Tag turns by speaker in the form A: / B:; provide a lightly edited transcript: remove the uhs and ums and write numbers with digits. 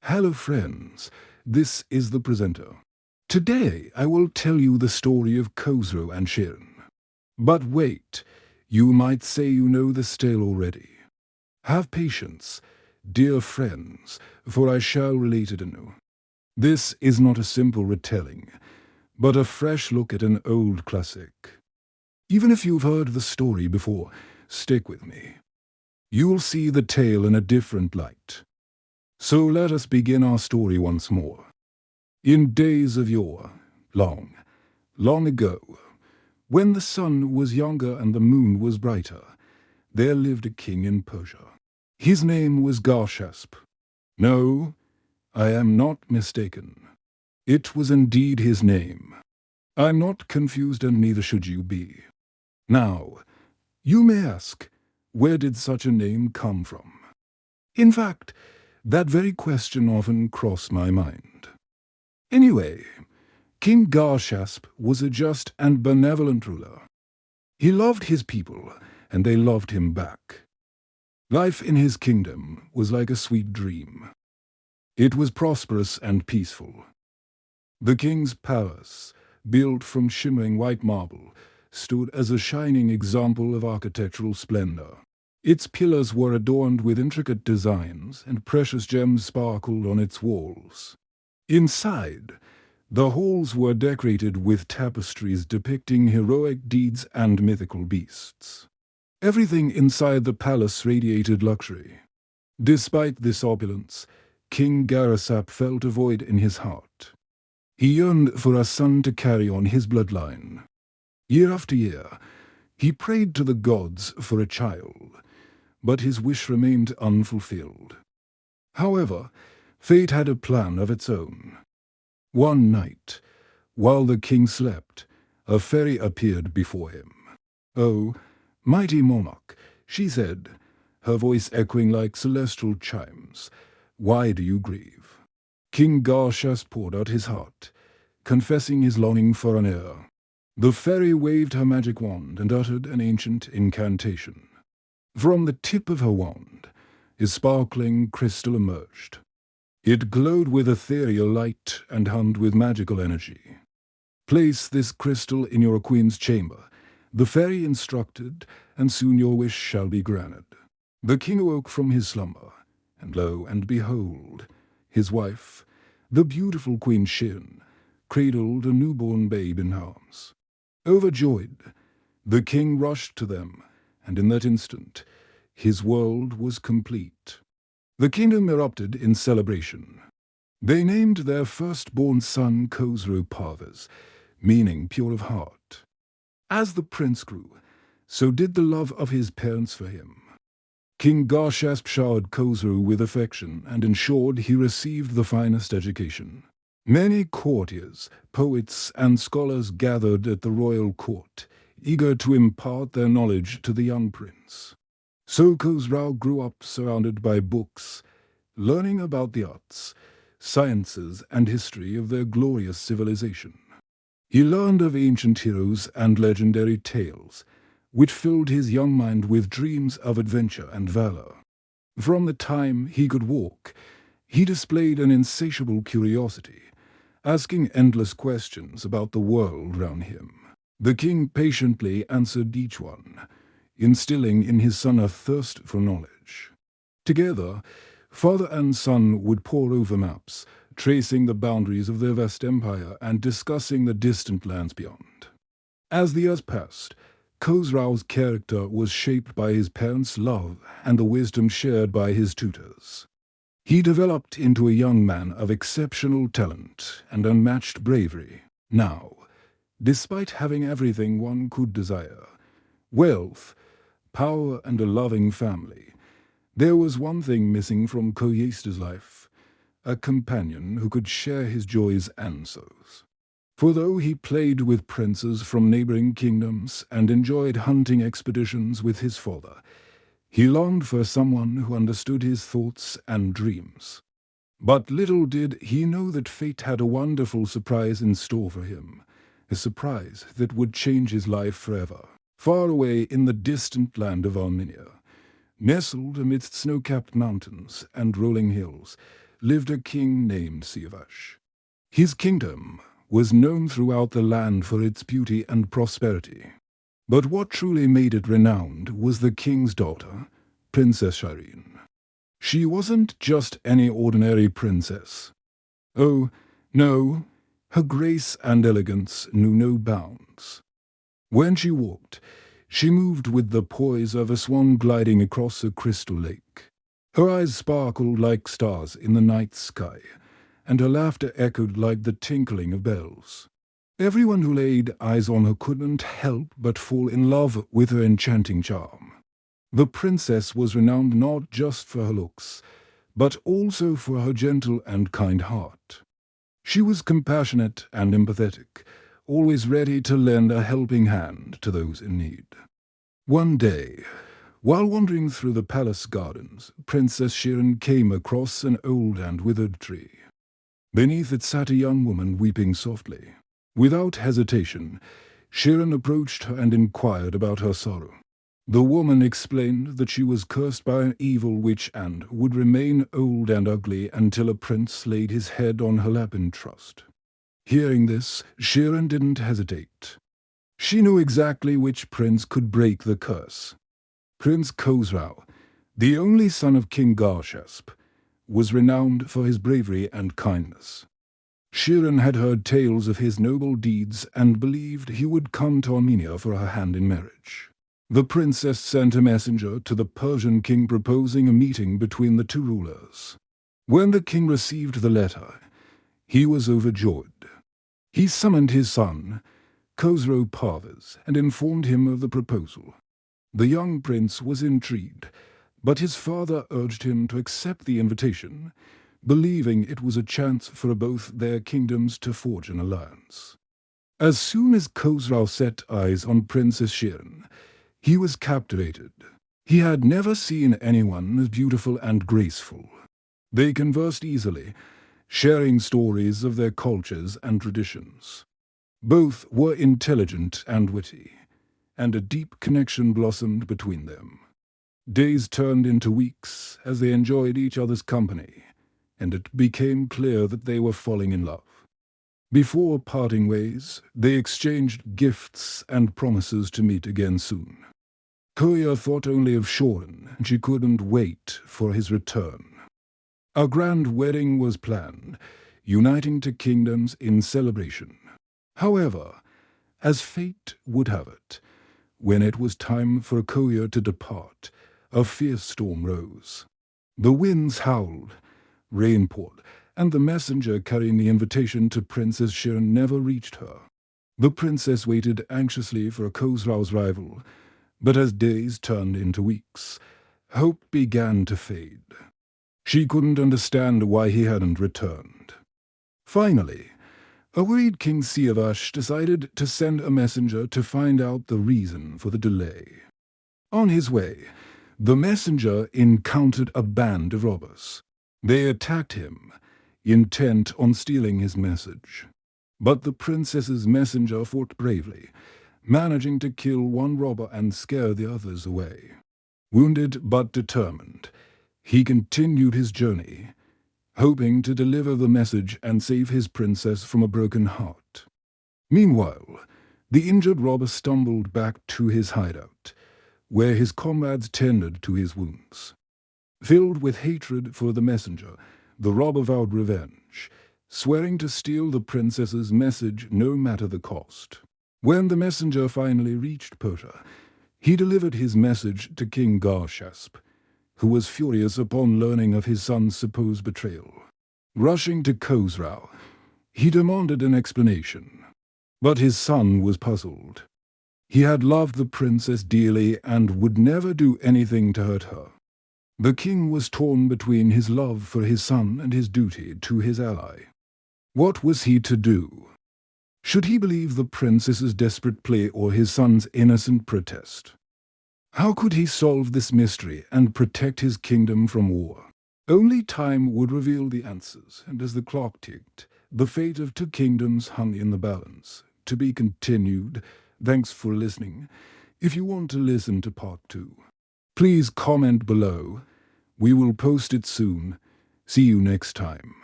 A: Hello friends, this is the presenter. Today I will tell you the story of Khosrow and Shirin. But wait, you might say you know this tale already. Have patience, dear friends, for I shall relate it anew. This is not a simple retelling, but a fresh look at an old classic. Even if you've heard the story before, stick with me. You'll see the tale in a different light. So let us begin our story once more. In days of yore, long, long ago, when the sun was younger and the moon was brighter, there lived a king in Persia. His name was Garshasp. No, I am not mistaken. It was indeed his name. I'm not confused, and neither should you be. Now, you may ask, where did such a name come from? In fact, that very question often crossed my mind. Anyway, King Garshasp was a just and benevolent ruler. He loved his people, and they loved him back. Life in his kingdom was like a sweet dream. It was prosperous and peaceful. The king's palace, built from shimmering white marble, stood as a shining example of architectural splendor. Its pillars were adorned with intricate designs, and precious gems sparkled on its walls. Inside, the halls were decorated with tapestries depicting heroic deeds and mythical beasts. Everything inside the palace radiated luxury. Despite this opulence, King Garshasp felt a void in his heart. He yearned for a son to carry on his bloodline. Year after year, he prayed to the gods for a child, but his wish remained unfulfilled. However, fate had a plan of its own. One night, while the king slept, a fairy appeared before him. "Oh, mighty monarch," she said, her voice echoing like celestial chimes, "why do you grieve?" King Garshasp poured out his heart, confessing his longing for an heir. The fairy waved her magic wand and uttered an ancient incantation. From the tip of her wand, a sparkling crystal emerged. It glowed with ethereal light and hummed with magical energy. "Place this crystal in your queen's chamber," the fairy instructed, "and soon your wish shall be granted." The king awoke from his slumber, and lo and behold, his wife, the beautiful Queen Shirin, cradled a newborn babe in her arms. Overjoyed, the king rushed to them, and in that instant, his world was complete. The kingdom erupted in celebration. They named their firstborn son Khosrow Parvez, meaning pure of heart. As the prince grew, so did the love of his parents for him. King Garshasp showered Khosrow with affection and ensured he received the finest education. Many courtiers, poets, and scholars gathered at the royal court, eager to impart their knowledge to the young prince. So Khosrow grew up surrounded by books, learning about the arts, sciences, and history of their glorious civilization. He learned of ancient heroes and legendary tales, which filled his young mind with dreams of adventure and valor. From the time he could walk, he displayed an insatiable curiosity, asking endless questions about the world round him. The king patiently answered each one, instilling in his son a thirst for knowledge. Together, father and son would pore over maps, tracing the boundaries of their vast empire and discussing the distant lands beyond. As the years passed, Khosrow's character was shaped by his parents' love and the wisdom shared by his tutors. He developed into a young man of exceptional talent and unmatched bravery. Now, despite having everything one could desire, wealth, power, and a loving family, there was one thing missing from Khosrow's life: a companion who could share his joys and sorrows. For though he played with princes from neighboring kingdoms and enjoyed hunting expeditions with his father, he longed for someone who understood his thoughts and dreams. But little did he know that fate had a wonderful surprise in store for him, a surprise that would change his life forever. Far away in the distant land of Armenia, nestled amidst snow-capped mountains and rolling hills, lived a king named Siavash. His kingdom was known throughout the land for its beauty and prosperity. But what truly made it renowned was the king's daughter, Princess Shirin. She wasn't just any ordinary princess. Oh, no, her grace and elegance knew no bounds. When she walked, she moved with the poise of a swan gliding across a crystal lake. Her eyes sparkled like stars in the night sky, and her laughter echoed like the tinkling of bells. Everyone who laid eyes on her couldn't help but fall in love with her enchanting charm. The princess was renowned not just for her looks, but also for her gentle and kind heart. She was compassionate and empathetic, always ready to lend a helping hand to those in need. One day, while wandering through the palace gardens, Princess Shirin came across an old and withered tree. Beneath it sat a young woman weeping softly. Without hesitation, Shirin approached her and inquired about her sorrow. The woman explained that she was cursed by an evil witch and would remain old and ugly until a prince laid his head on her lap in trust. Hearing this, Shirin didn't hesitate. She knew exactly which prince could break the curse. Prince Khosrow, the only son of King Garshasp, was renowned for his bravery and kindness. Shirin had heard tales of his noble deeds and believed he would come to Armenia for her hand in marriage. The princess sent a messenger to the Persian king proposing a meeting between the two rulers. When the king received the letter, he was overjoyed. He summoned his son, Khosrow Parvez, and informed him of the proposal. The young prince was intrigued, but his father urged him to accept the invitation, believing it was a chance for both their kingdoms to forge an alliance. As soon as Khosrow set eyes on Princess Shirin, he was captivated. He had never seen anyone as beautiful and graceful. They conversed easily, sharing stories of their cultures and traditions. Both were intelligent and witty, and a deep connection blossomed between them. Days turned into weeks as they enjoyed each other's company, and it became clear that they were falling in love. Before parting ways, they exchanged gifts and promises to meet again soon. Koya thought only of Shirin, and she couldn't wait for his return. A grand wedding was planned, uniting two kingdoms in celebration. However, as fate would have it, when it was time for Koya to depart, a fierce storm rose. The winds howled, rain poured, and the messenger carrying the invitation to Princess Shirin never reached her. The princess waited anxiously for Khosrow's arrival, but as days turned into weeks, hope began to fade. She couldn't understand why he hadn't returned. Finally, a worried King Siavash decided to send a messenger to find out the reason for the delay. On his way, the messenger encountered a band of robbers. They attacked him, intent on stealing his message. But the princess's messenger fought bravely, managing to kill one robber and scare the others away. Wounded but determined, he continued his journey, hoping to deliver the message and save his princess from a broken heart. Meanwhile, the injured robber stumbled back to his hideout, where his comrades tended to his wounds. Filled with hatred for the messenger, the robber vowed revenge, swearing to steal the princess's message no matter the cost. When the messenger finally reached Persia, he delivered his message to King Garshasp, who was furious upon learning of his son's supposed betrayal. Rushing to Khosrow, he demanded an explanation. But his son was puzzled. He had loved the princess dearly and would never do anything to hurt her. The king was torn between his love for his son and his duty to his ally. What was he to do? Should he believe the princess's desperate plea or his son's innocent protest? How could he solve this mystery and protect his kingdom from war? Only time would reveal the answers, and as the clock ticked, the fate of two kingdoms hung in the balance. To be continued. Thanks for listening. If you want to listen to part 2, please comment below. We will post it soon. See you next time.